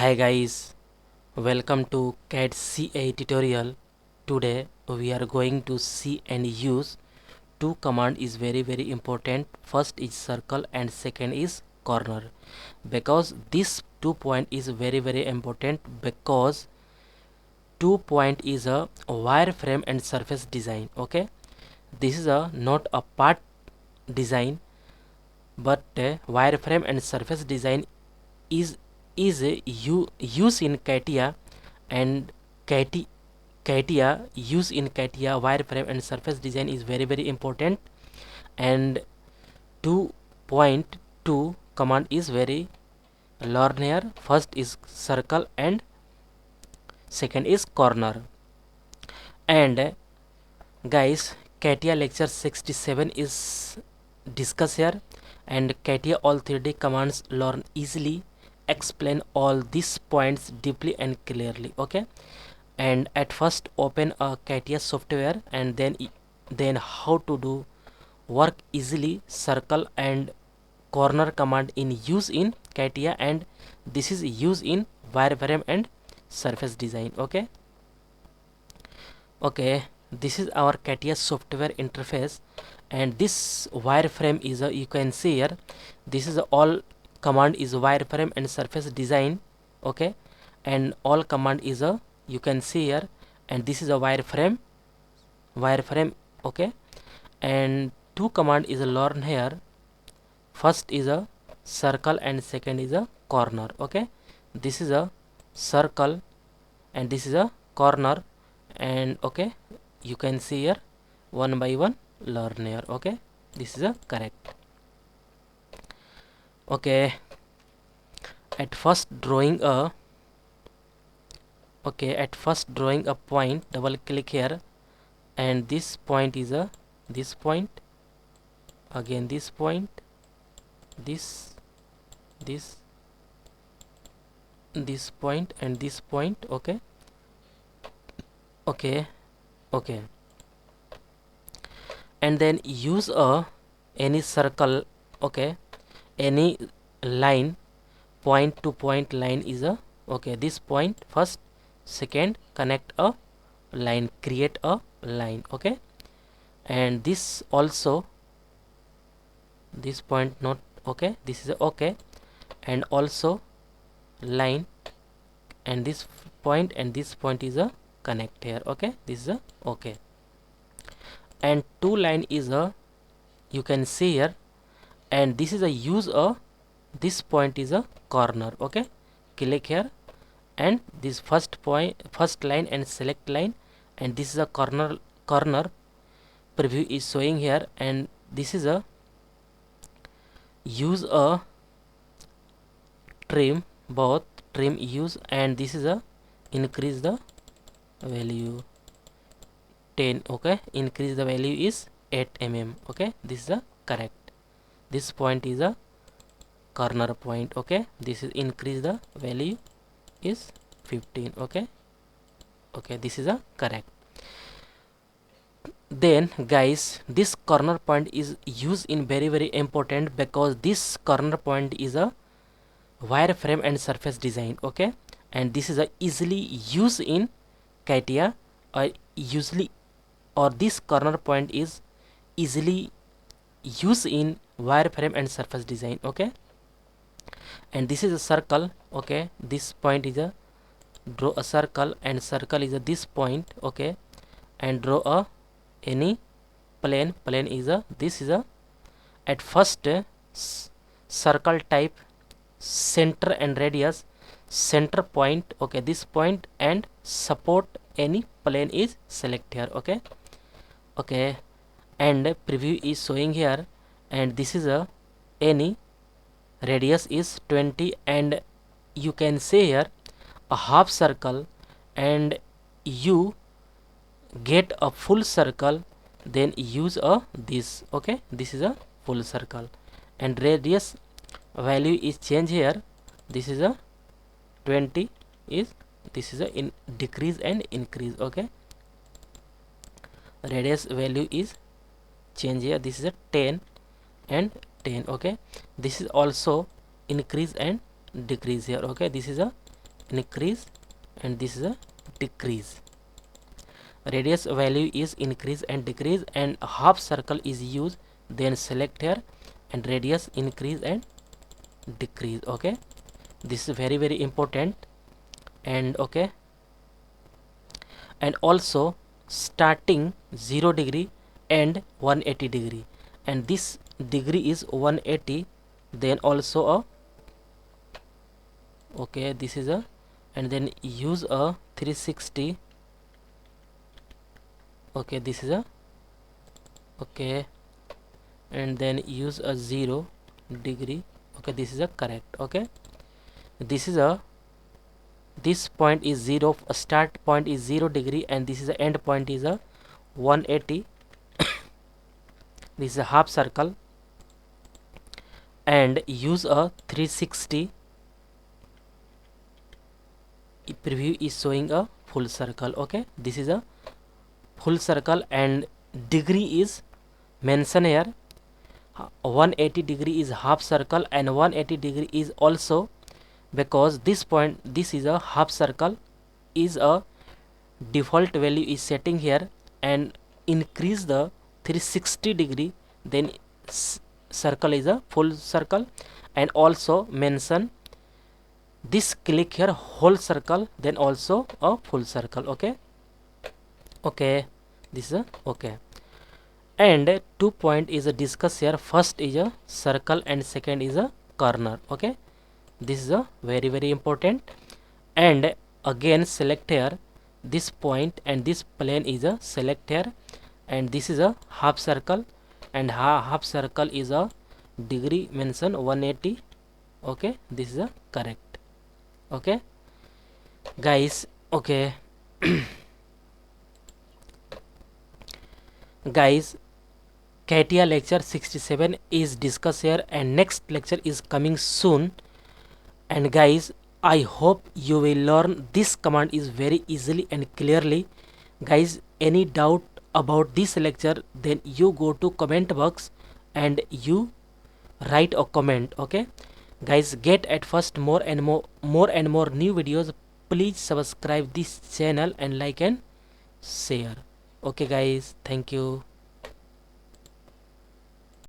Hi guys, welcome to CAD CA tutorial. Today we are going to see and use two command is very important. First is circle and second is corner, because this 2 point is very important, because 2 point is a wireframe and surface design. Okay, this is a not a part design, but wireframe and surface design is use in CATIA and CATIA use in CATIA wireframe and surface design is very important. And 2.2 command is very learn here. First is circle and second is corner. And guys, CATIA lecture 67 is discussed here, and CATIA all 3D commands learn easily, explain all these points deeply and clearly. Okay, and at first open a CATIA software, and then how to do work easily. Circle and corner command in use in CATIA, and this is used in wireframe and surface design. Okay, this is our CATIA software interface, and this wireframe is a, you can see here, this is a, all command is wireframe and surface design. Okay, and all command is a, you can see here, and this is a wireframe. Okay, and two command is a learn here. First is a circle and second is a corner. Okay, this is a circle and this is a corner, and okay, you can see here one by one learn here. Okay, this is a correct. Okay, at first drawing a point, double click here, and this point is a this point, again this point, this point and this point. Okay, and then use a any circle. Okay, any line, point to point line is a, okay, this point first, second connect a line, create a line. Okay, and this also, this point not, okay, this is a, okay, and also line, and this point and this point is a connect here. Okay, this is a, okay, and two line is a, you can see here, and this is a use a, this point is a corner. Okay, click here, and this first point, first line and select line, and this is a corner preview is showing here, and this is a use a trim, both trim use, and this is a increase the value 10. Okay, increase the value is 8 mm. Okay, this is a correct. This point is a corner point. Okay, this is increase the value is 15. Okay, this is a correct. Then guys, this corner point is used in very important, because this corner point is a wireframe and surface design. Okay, and this is a easily used in CATIA, or usually, or this corner point is easily used in wireframe and surface design. Okay, and this is a circle. Okay, this point is a, draw a circle, and circle is a this point. Okay, and draw a any plane is a, this is a, at first circle type, center and radius, center point. Okay, this point, and support any plane is select here. Okay, and preview is showing here, and this is a any radius is 20, and you can say here a half circle, and you get a full circle, then use a this. Okay, this is a full circle, and radius value is change here, this is a 20 is, this is a in decrease and increase. Okay, radius value is change here, this is a 10 and 10. Okay, this is also increase and decrease here. Okay, this is a increase and this is a decrease. Radius value is increase and decrease, and half circle is used. Then select here and radius increase and decrease. Okay, this is very important. And okay, and also starting 0 degree and 180 degree, and this degree is 180. Then also a okay, this is a, and then use a 360. Okay, this is a okay, and then use a 0 degree. Okay, this is a correct. Okay, this is a, this point is 0, start point is 0 degree, and this is the end point is a 180. This is a half circle, and use a 360. Preview is showing a full circle. Okay, this is a full circle, and degree is mentioned here. 180 degree is half circle, and 180 degree is also, because this point, this is a half circle, is a default value is setting here, and increase the 360 degree, then circle is a full circle. And also mention this, click here whole circle, then also a full circle. Okay, okay, this is a okay. And 2 point is a discuss here. First is a circle and second is a corner. Okay, this is a very important. And again select here this point, and this plane is a select here, and this is a half circle, and half circle is a degree mention 180. Okay, this is a correct. Okay guys, okay guys, CATIA lecture 67 is discussed here, and next lecture is coming soon. And guys, I hope you will learn this command is very easily and clearly. Guys, any doubt about this lecture, then you go to comment box and you write a comment. Okay guys, get at first more and more new videos. Please subscribe this channel and like and share. Okay guys, thank you.